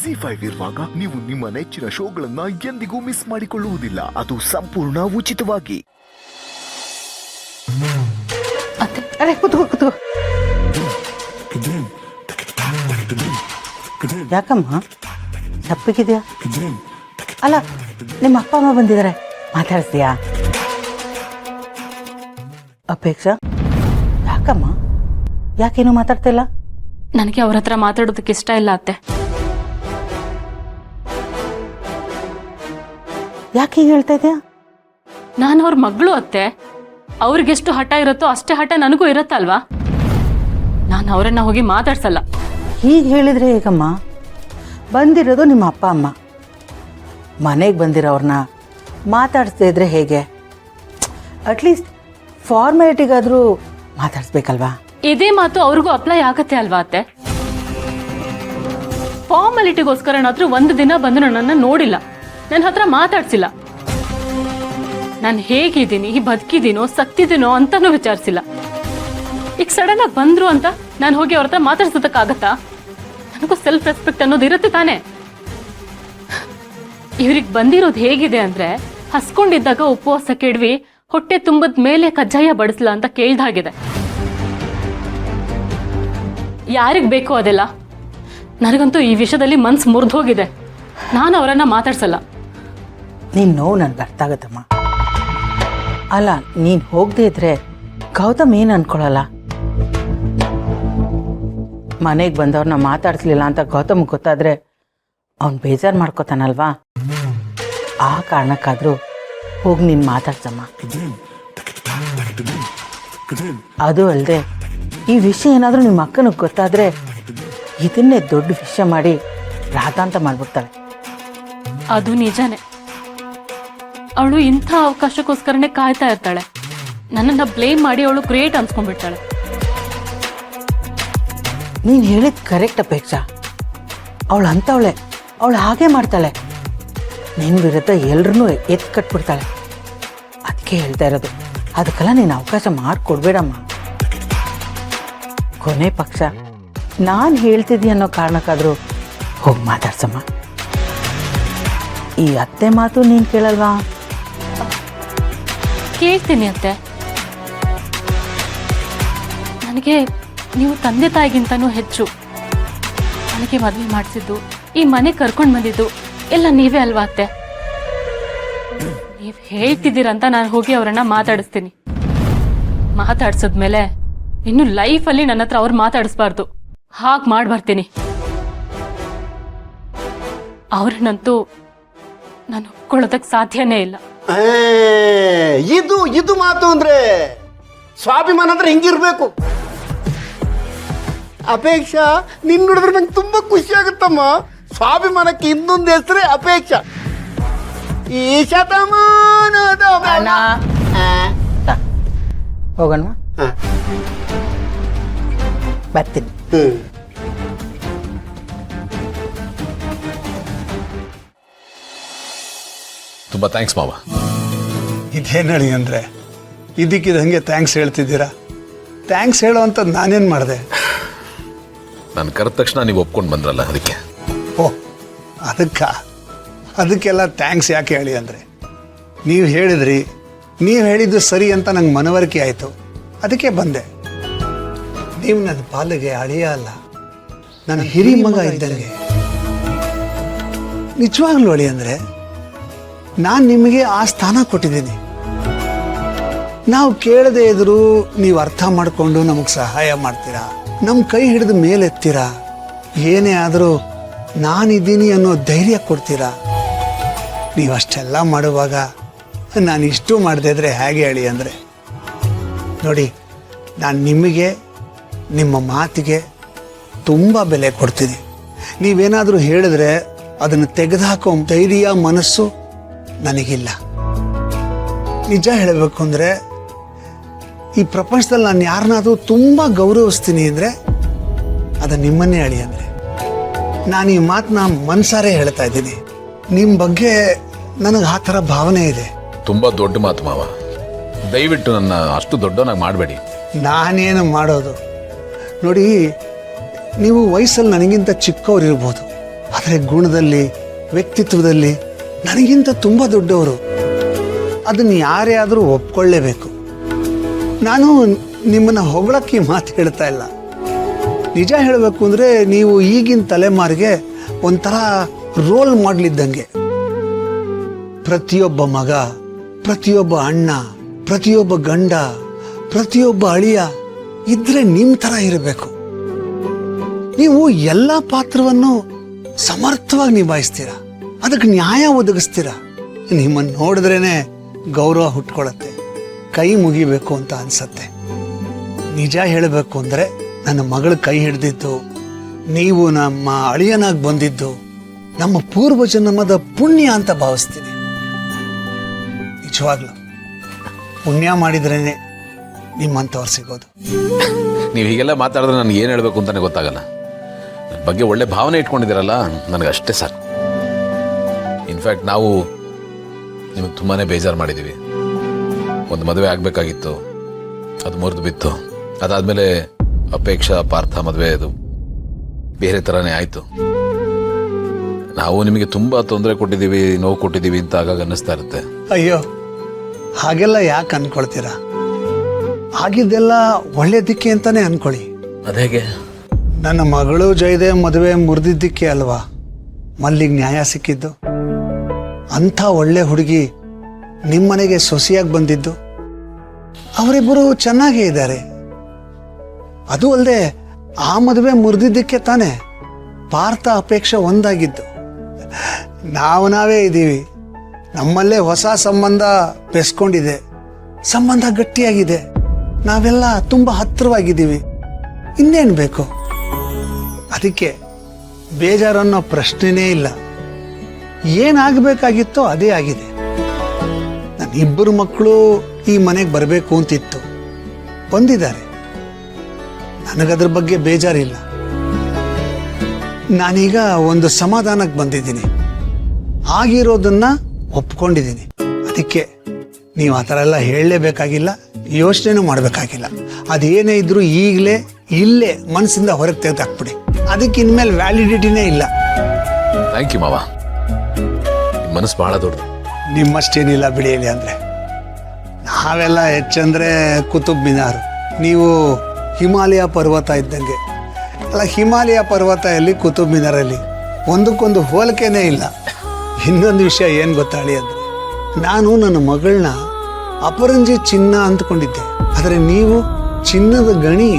ZEE5 ಇರುವಾಗ ನೀವು ನಿಮ್ಮ ನೆಚ್ಚಿನ ಶೋಗಳನ್ನ ಎಂದಿಗೂ ಮಿಸ್ ಮಾಡಿಕೊಳ್ಳುವುದಿಲ್ಲ. ಅದು ಸಂಪೂರ್ಣ ಉಚಿತವಾಗಿ. ಅರೆ ಕೂತ್ಕೋ. ಯಾಕಮ್ಮ ತಪ್ಪಿಗಿದ್ಯಾ? ಅಲ್ಲ, ನಿಮ್ಮ ಅಪ್ಪ ಅಮ್ಮ ಬಂದಿದ್ದಾರೆ, ಮಾತಾಡ್ತೀಯಾ? ಅಪೇಕ್ಷಾ, ಯಾಕಮ್ಮ ಯಾಕೇನು ಮಾತಾಡ್ತಿಲ್ಲ? ನನಗೆ ಅವ್ರ ಹತ್ರ ಮಾತಾಡೋದಕ್ಕೆ ಇಷ್ಟ ಇಲ್ಲ ಅತ್ತೆ. ಯಾಕೆ ಹೀಗೆ ಹೇಳ್ತಾ ಇದೆಯಾ? ನಾನು ಅವ್ರ ಮಗಳು ಅತ್ತೆ. ಅವ್ರಿಗೆಷ್ಟು ಹಠ ಇರುತ್ತೋ ಅಷ್ಟೇ ಹಠ ನನಗೂ ಇರುತ್ತಲ್ವಾ? ನಾನು ಅವರನ್ನ ಹೋಗಿ ಮಾತಾಡ್ಸಲ್ಲ. ಹೀಗೆ ಹೇಳಿದ್ರೆ ಹೇಗಮ್ಮ? ಬಂದಿರೋದು ನಿಮ್ಮ ಅಪ್ಪ ಅಮ್ಮ, ಮನೆಗೆ ಬಂದಿರೋವ್ರನ್ನ ಮಾತಾಡಿಸ್ದೇ ಇದ್ರೆ ಹೇಗೆ? ಅಟ್ಲೀಸ್ಟ್ ಫಾರ್ಮ್ಯಾಲಿಟಿಗಾದರೂ ಮಾತಾಡಿಸ್ಬೇಕಲ್ವಾ? ಇದೇ ಮಾತು ಅವ್ರಿಗೂ ಅಪ್ಲೈ ಆಗತ್ತೆ ಅಲ್ವಾ ಅತ್ತೆ? ಫಾರ್ಮಾಲಿಟಿಗೋಸ್ಕರನಾದ್ರೂ ಒಂದು ದಿನ ಬಂದು ನನ್ನನ್ನು ನೋಡಿಲ್ಲ, ನನ್ನ ಹತ್ರ ಮಾತಾಡ್ಸಿಲ್ಲ, ನಾನು ಹೇಗಿದ್ದೀನಿ, ಬದುಕಿದ್ದೀನೋ ಸತ್ತಿದ್ದೀನೋ ಅಂತಾನೂ ವಿಚಾರಿಸಿಲ್ಲ. ಈಗ ಸಡನ್ ಆಗಿ ಬಂದ್ರು ಅಂತ ನಾನು ಹೋಗಿ ಅವ್ರ ಹತ್ರ ಮಾತಾಡ್ಸೋದಕ್ಕಾಗತ್ತಾ? ನನಗೂ ಸೆಲ್ಫ್ ರೆಸ್ಪೆಕ್ಟ್ ಅನ್ನೋದು ಇರುತ್ತೆ ತಾನೆ. ಇವ್ರಿಗೆ ಬಂದಿರೋದು ಹೇಗಿದೆ ಅಂದ್ರೆ, ಹಸ್ಕೊಂಡಿದ್ದಾಗ ಉಪವಾಸ ಕೆಡವಿ ಹೊಟ್ಟೆ ತುಂಬದ ಮೇಲೆ ಕಜ್ಜಾಯ ಬಡಿಸ್ಲಾ ಅಂತ ಕೇಳ್ದಾಗಿದೆ. ಯಾರಿಗ್ ಬೇಕು ಅದೆಲ್ಲ? ನನಗಂತೂ ಈ ವಿಷಯದಲ್ಲಿ ಮನ್ಸು ಮುರಿದು ಹೋಗಿದೆ. ನಾನು ಅವರನ್ನ ಮಾತಾಡ್ಸಲ್ಲ. ನೀನು ನೋವು ನನಗೆ ಅರ್ಥ ಆಗುತ್ತಮ್ಮ. ಅಲ್ಲ, ನೀನು ಹೋಗದೆ ಇದ್ರೆ ಗೌತಮ್ ಏನು ಅನ್ಕೊಳ್ಳಲ್ಲ? ಮನೆಗೆ ಬಂದವ್ರನ್ನ ಮಾತಾಡಿಸ್ಲಿಲ್ಲ ಅಂತ ಗೌತಮ್ ಗೊತ್ತಾದ್ರೆ ಅವ್ನು ಬೇಜಾರು ಮಾಡ್ಕೋತಾನಲ್ವಾ? ಆ ಕಾರಣಕ್ಕಾದ್ರೂ ಹೋಗಿ ನೀನು ಮಾತಾಡ್ಸಮ್ಮ. ಅದು ಅಲ್ಲದೆ ಈ ವಿಷಯ ಏನಾದರೂ ನಿಮ್ಮ ಅಕ್ಕನಿಗೆ ಗೊತ್ತಾದ್ರೆ ಇದನ್ನೇ ದೊಡ್ಡ ವಿಷಯ ಮಾಡಿ ರಾಧಾಂತ ಮಾಡ್ಬಿಡ್ತಾಳೆ. ಅದು ನಿಜಾನೇ. ಅವಳು ಇಂಥ ಅವಕಾಶಕ್ಕೋಸ್ಕರನೇ ಕಾಯ್ತಾ ಇರ್ತಾಳೆ. ನನ್ನನ್ನು ಬ್ಲೇಮ್ ಮಾಡಿ ಅವಳು ಗ್ರೇಟ್ ಅನ್ಸ್ಕೊಂಡ್ಬಿಡ್ತಾಳೆ. ನೀನು ಹೇಳಿದ ಕರೆಕ್ಟ್ ಅಪೇಕ್ಷಾ. ಅವಳು ಅಂತವಳೆ, ಅವಳು ಹಾಗೆ ಮಾಡ್ತಾಳೆ. ನಿನ್ನ ವಿರುದ್ಧ ಎಲ್ರೂ ಎತ್ತು ಕಟ್ಬಿಡ್ತಾಳೆ. ಅದಕ್ಕೆ ಹೇಳ್ತಾ ಇರೋದು, ಅದಕ್ಕೆಲ್ಲ ನೀನು ಅವಕಾಶ ಮಾಡಿಕೊಡ್ಬೇಡಮ್ಮ. ಕೊನೆ ಪಕ್ಷ ನಾನು ಹೇಳ್ತಿದ್ದಿ ಅನ್ನೋ ಕಾರಣಕ್ಕಾದರೂ ಹೋಗಿ ಮಾತಾಡ್ಸಮ್ಮ. ಈ ಅತ್ತೆ ಮಾತು ನೀನು ಕೇಳಲ್ವಾ? ಕೇಳ್ತೀನಿ ಅತ್ತೆ. ನನಗೆ ನೀವು ತಂದೆ ತಾಯಿಗಿಂತನೂ ಹೆಚ್ಚು. ನನಗೆ ಮದುವೆ ಮಾಡಿಸಿದ್ದು, ಈ ಮನೆ ಕರ್ಕೊಂಡು ಬಂದಿದ್ದು ಎಲ್ಲ ನೀವೇ ಅಲ್ವಾ ಅತ್ತೆ? ನೀವು ಹೇಳ್ತಿದ್ದೀರಂತ ನಾನು ಹೋಗಿ ಅವರನ್ನ ಮಾತಾಡಿಸ್ತೀನಿ. ಮಾತಾಡ್ಸದ್ಮೇಲೆ ಇನ್ನು ಲೈಫಲ್ಲಿ ನನ್ನ ಹತ್ರ ಅವ್ರು ಮಾತಾಡಿಸ್ಬಾರ್ದು, ಹಾಗೆ ಮಾಡ್ಬರ್ತೀನಿ. ಅವ್ರನ್ನಂತೂ ನಾನು ಒಪ್ಕೊಳ್ಳೋದಕ್ಕೆ ಸಾಧ್ಯನೇ ಇಲ್ಲ. ಇದು ಮಾತು ಅಂದ್ರೆ ಸ್ವಾಭಿಮಾನ ಅಂದ್ರೆ ಹಿಂಗಿರ್ಬೇಕು. ಅಪೇಕ್ಷಾ, ನಿನ್ ನೋಡಿದ್ರೆ ನಂಗೆ ತುಂಬಾ ಖುಷಿ ಆಗುತ್ತಮ್ಮ. ಸ್ವಾಭಿಮಾನಕ್ಕೆ ಇನ್ನೊಂದು ಹೆಸರೇ ಅಪೇಕ್ಷಾ. ಈ ಶತಮಾನದ ಹೋಗೋಣ, ಬರ್ತೀನಿ. ತುಂಬ ಥ್ಯಾಂಕ್ಸ್ ಮಾವ. ಇದೇನು ಹೇಳಿ ಅಂದರೆ ಇದಕ್ಕಿದಂಗೆ ಥ್ಯಾಂಕ್ಸ್ ಹೇಳ್ತಿದ್ದೀರಾ? ಥ್ಯಾಂಕ್ಸ್ ಹೇಳೋ ಅಂಥದ್ದು ನಾನೇನು ಮಾಡಿದೆ? ನಾನು ಕರೆದ ತಕ್ಷಣ ನೀವು ಒಪ್ಕೊಂಡು ಬಂದ್ರಲ್ಲ, ಅದಕ್ಕೆ. ಓಹ್, ಅದಕ್ಕೆಲ್ಲ ಥ್ಯಾಂಕ್ಸ್ ಯಾಕೆ ಹೇಳಿ ಅಂದರೆ, ನೀವು ಹೇಳಿದ್ರಿ, ನೀವು ಹೇಳಿದ್ದು ಸರಿ ಅಂತ ನಂಗೆ ಮನವರಿಕೆ ಆಯಿತು, ಅದಕ್ಕೆ ಬಂದೆ. ನೀವು ನನ್ನ ಪಾಲಿಗೆ ಅಳಿಯ ಅಲ್ಲ, ನನ್ನ ಹಿರಿ ಮಗ ಇದ್ದಂಗೆ. ನಿಜವಾಗ್ಲೂ ಅಳಿ ಅಂದರೆ ನಾನು ನಿಮಗೆ ಆ ಸ್ಥಾನ ಕೊಟ್ಟಿದ್ದೀನಿ. ನಾವು ಕೇಳದೆ ಇದ್ರೂ ನೀವು ಅರ್ಥ ಮಾಡಿಕೊಂಡು ನಮಗೆ ಸಹಾಯ ಮಾಡ್ತೀರಾ, ನಮ್ಮ ಕೈ ಹಿಡಿದು ಮೇಲೆತ್ತೀರಾ, ಏನೇ ಆದರೂ ನಾನಿದ್ದೀನಿ ಅನ್ನೋ ಧೈರ್ಯ ಕೊಡ್ತೀರಾ. ನೀವು ಅಷ್ಟೆಲ್ಲ ಮಾಡುವಾಗ ನಾನು ಇಷ್ಟು ಮಾಡದೇ ಇದ್ರೆ ಹೇಗೆ ಹೇಳಿ ಅಂದರೆ, ನೋಡಿ, ನಾನು ನಿಮಗೆ, ನಿಮ್ಮ ಮಾತಿಗೆ ತುಂಬ ಬೆಲೆ ಕೊಡ್ತೀನಿ. ನೀವೇನಾದರೂ ಹೇಳಿದ್ರೆ ಅದನ್ನು ತೆಗೆದುಹಾಕೋ ಧೈರ್ಯ, ಮನಸ್ಸು ನನಗಿಲ್ಲ. ನಿಜ ಹೇಳಬೇಕು ಅಂದರೆ, ಈ ಪ್ರಪಂಚದಲ್ಲಿ ನಾನು ಯಾರನ್ನಾದರೂ ತುಂಬ ಗೌರವಿಸ್ತೀನಿ ಅಂದರೆ ಅದು ನಿಮ್ಮನ್ನೇ ಅಳಿ ಅಂದರೆ. ನಾನು ಈ ಮಾತನ್ನ ಮನಸಾರೆ ಹೇಳ್ತಾ ಇದ್ದೀನಿ. ನಿಮ್ಮ ಬಗ್ಗೆ ನನಗೆ ಆ ಥರ ಭಾವನೆ ಇದೆ. ತುಂಬ ದೊಡ್ಡ ಮಾತು ಮಾವ. ದಯವಿಟ್ಟು ನನ್ನ ಅಷ್ಟು ದೊಡ್ಡವನಾಗಿ ಮಾಡಬೇಡಿ. ನಾನೇನು ಮಾಡೋದು? ನೋಡಿ, ನೀವು ವಯಸ್ಸಲ್ಲಿ ನನಗಿಂತ ಚಿಕ್ಕವ್ರು ಇರ್ಬೋದು, ಆದರೆ ಗುಣದಲ್ಲಿ, ವ್ಯಕ್ತಿತ್ವದಲ್ಲಿ ನನಗಿಂತ ತುಂಬ ದೊಡ್ಡವರು. ಅದನ್ನು ಯಾರೇ ಆದರೂ ಒಪ್ಕೊಳ್ಳೇಬೇಕು. ನಾನು ನಿಮ್ಮನ್ನು ಹೊಗಳಕ್ಕೆ ಮಾತು ಹೇಳ್ತಾ ಇಲ್ಲ. ನಿಜ ಹೇಳಬೇಕು ಅಂದರೆ ನೀವು ಈಗಿನ ತಲೆಮಾರಿಗೆ ಒಂಥರ ರೋಲ್ ಮಾಡಲಿದ್ದಂಗೆ. ಪ್ರತಿಯೊಬ್ಬ ಮಗ, ಪ್ರತಿಯೊಬ್ಬ ಅಣ್ಣ, ಪ್ರತಿಯೊಬ್ಬ ಗಂಡ, ಪ್ರತಿಯೊಬ್ಬ ಅಳಿಯ ಇದ್ರೆ ನಿಮ್ಮ ಥರ ಇರಬೇಕು. ನೀವು ಎಲ್ಲ ಪಾತ್ರವನ್ನು ಸಮರ್ಥವಾಗಿ ನಿಭಾಯಿಸ್ತೀರ, ಅದಕ್ಕೆ ನ್ಯಾಯ ಒದಗಿಸ್ತೀರ. ನಿಮ್ಮನ್ನು ನೋಡಿದ್ರೇನೆ ಗೌರವ ಹುಟ್ಕೊಳ್ಳುತ್ತೆ, ಕೈ ಮುಗಿಬೇಕು ಅಂತ ಅನ್ಸತ್ತೆ. ನಿಜ ಹೇಳಬೇಕು ಅಂದರೆ ನನ್ನ ಮಗಳ ಕೈ ಹಿಡಿದಿದ್ದು, ನೀವು ನಮ್ಮ ಅಳಿಯನಾಗಿ ಬಂದಿದ್ದು ನಮ್ಮ ಪೂರ್ವಜನ್ಮದ ಪುಣ್ಯ ಅಂತ ಭಾವಿಸ್ತೀನಿ. ನಿಜವಾಗ್ಲು ಪುಣ್ಯ ಮಾಡಿದ್ರೇನೆ ನಿಮ್ಮಂಥವ್ರು ಸಿಗೋದು. ನೀವು ಹೀಗೆಲ್ಲ ಮಾತಾಡಿದ್ರೆ ನನಗೆ ಏನು ಹೇಳಬೇಕು ಅಂತಲೇ ಗೊತ್ತಾಗಲ್ಲ. ನನ್ನ ಬಗ್ಗೆ ಒಳ್ಳೆ ಭಾವನೆ ಇಟ್ಕೊಂಡಿದ್ದೀರಲ್ಲ, ನನಗೆ ಅಷ್ಟೇ ಸಾಕು. ಇನ್ಫ್ಯಾಕ್ಟ್ ನಾವು ನಿಮಗೆ ತುಂಬಾ ಬೇಜಾರು ಮಾಡಿದ್ದೀವಿ. ಒಂದು ಮದುವೆ ಆಗಬೇಕಾಗಿತ್ತು, ಅದು ಮುರಿದು ಬಿತ್ತು. ಅದಾದಮೇಲೆ ಅಪೇಕ್ಷಾ ಪಾರ್ಥ ಮದುವೆ, ಅದು ಬೇರೆ ಥರನೇ ಆಯಿತು. ನಾವು ನಿಮಗೆ ತುಂಬ ತೊಂದರೆ ಕೊಟ್ಟಿದ್ದೀವಿ, ನೋವು ಕೊಟ್ಟಿದ್ದೀವಿ ಅಂತ ಆಗಾಗ ಅನ್ನಿಸ್ತಾ ಇರುತ್ತೆ. ಅಯ್ಯೋ, ಹಾಗೆಲ್ಲ ಯಾಕೆ ಅನ್ಕೊಳ್ತೀರಾ? ಆಗಿದ್ದೆಲ್ಲ ಒಳ್ಳೇದಕ್ಕೆ ಅಂತಾನೆ ಅನ್ಕೊಳ್ಳಿ. ಅದೇಗೆ? ನನ್ನ ಮಗಳು ಜಯದೇವ್ ಮದುವೆ ಮುರಿದಿದ್ದಕ್ಕೆ ಅಲ್ವಾ ಮಲ್ಲಿಗೆ ನ್ಯಾಯ ಸಿಕ್ಕಿದ್ದು. ಅಂಥ ಒಳ್ಳೆ ಹುಡುಗಿ ನಿಮ್ಮನೆಗೆ ಸೊಸೆಯಾಗಿ ಬಂದಿದ್ದು. ಅವರಿಬ್ಬರು ಚೆನ್ನಾಗೇ ಇದ್ದಾರೆ. ಅದು ಅಲ್ಲದೆ ಆ ಮದುವೆ ಮುರಿದಿದ್ದಕ್ಕೆ ತಾನೇ ಪಾರ್ಥ ಅಪೇಕ್ಷೆ ಒಂದಾಗಿದ್ದು. ನಾವೇ ಇದ್ದೀವಿ, ನಮ್ಮಲ್ಲೇ ಹೊಸ ಸಂಬಂಧ ಬೆಸ್ಕೊಂಡಿದೆ, ಸಂಬಂಧ ಗಟ್ಟಿಯಾಗಿದೆ, ನಾವೆಲ್ಲ ತುಂಬ ಹತ್ತಿರವಾಗಿದ್ದೀವಿ. ಇನ್ನೇನು ಬೇಕು? ಅದಕ್ಕೆ ಬೇಜಾರನ್ನೋ ಪ್ರಶ್ನೆನೇ ಇಲ್ಲ. ಏನಾಗಬೇಕಾಗಿತ್ತೋ ಅದೇ ಆಗಿದೆ. ನನ್ನ ಇಬ್ಬರು ಮಕ್ಕಳು ಈ ಮನೆಗೆ ಬರಬೇಕು ಅಂತಿತ್ತು, ಬಂದಿದ್ದಾರೆ. ನನಗದ್ರ ಬಗ್ಗೆ ಬೇಜಾರಿಲ್ಲ. ನಾನೀಗ ಒಂದು ಸಮಾಧಾನಕ್ಕೆ ಬಂದಿದ್ದೀನಿ, ಆಗಿರೋದನ್ನ ಒಪ್ಕೊಂಡಿದ್ದೀನಿ. ಅದಕ್ಕೆ ನೀವು ಆ ಥರ ಎಲ್ಲ ಹೇಳಲೇಬೇಕಾಗಿಲ್ಲ, ಯೋಚನೆನೂ ಮಾಡಬೇಕಾಗಿಲ್ಲ. ಅದೇನೇ ಇದ್ರೂ ಈಗಲೇ ಇಲ್ಲೇ ಮನಸ್ಸಿಂದ ಹೊರಗೆ ತೆಗೆದಾಕ್ಬಿಡಿ. ಅದಕ್ಕೆ ಇನ್ಮೇಲೆ ವ್ಯಾಲಿಡಿಟಿನೇ ಇಲ್ಲ. ಥ್ಯಾಂಕ್ ಯು ಮಾವ, ಮನಸ್ಸು ಬಹಳ ದೊಡ್ಡದು. ನಿಮ್ಮಷ್ಟೇನಿಲ್ಲ ಬಿಡಿಯಲಿ. ಅಂದರೆ ನಾವೆಲ್ಲ ಹೆಚ್ಚಂದರೆ ಕುತುಬ್ ಮಿನಾರ್, ನೀವು ಹಿಮಾಲಯ ಪರ್ವತ ಇದ್ದಂಗೆ. ಅಲ್ಲ, ಹಿಮಾಲಯ ಪರ್ವತ ಎಲ್ಲಿ, ಕುತುಬ್ ಮಿನಾರಲ್ಲಿ ಒಂದಕ್ಕೊಂದು ಹೋಲಿಕೆನೇ ಇಲ್ಲ. ಇನ್ನೊಂದು ವಿಷಯ ಏನು ಗೊತ್ತಾಳಿ ಅಂದರೆ, ನಾನು ನನ್ನ ಮಗಳನ್ನ ಅಪರಂಜಿ ಚಿನ್ನ ಅಂದ್ಕೊಂಡಿದ್ದೆ, ಆದರೆ ನೀವು ಚಿನ್ನದ ಗಣಿ.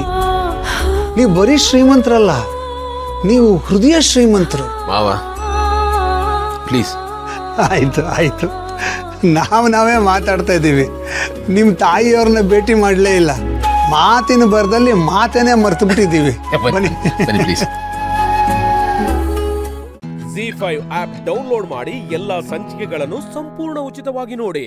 ನೀವು ಬರೀ ಶ್ರೀಮಂತರಲ್ಲ, ನೀವು ಹೃದಯ ಶ್ರೀಮಂತರು. ಮಾವ ಪ್ಲೀಸ್. ಆಯಿತು ಆಯಿತು, ನಾವೇ ಮಾತಾಡ್ತಾ ಇದ್ದೀವಿ. ನಿಮ್ಮ ತಾಯಿಯವ್ರನ್ನ ಭೇಟಿ ಮಾಡಲೇ ಇಲ್ಲ, ಮಾತಿನ ಬರದಲ್ಲಿ ಮಾತೇನೆ ಮರ್ತು ಬಿಟ್ಟಿದ್ದೀವಿ. ಬನ್ನಿ ಪ್ಲೀಸ್. ZEE5 ಆಪ್ ಡೌನ್ಲೋಡ್ ಮಾಡಿ ಎಲ್ಲಾ ಸಂಚಿಕೆಗಳನ್ನು ಸಂಪೂರ್ಣ ಉಚಿತವಾಗಿ ನೋಡಿ.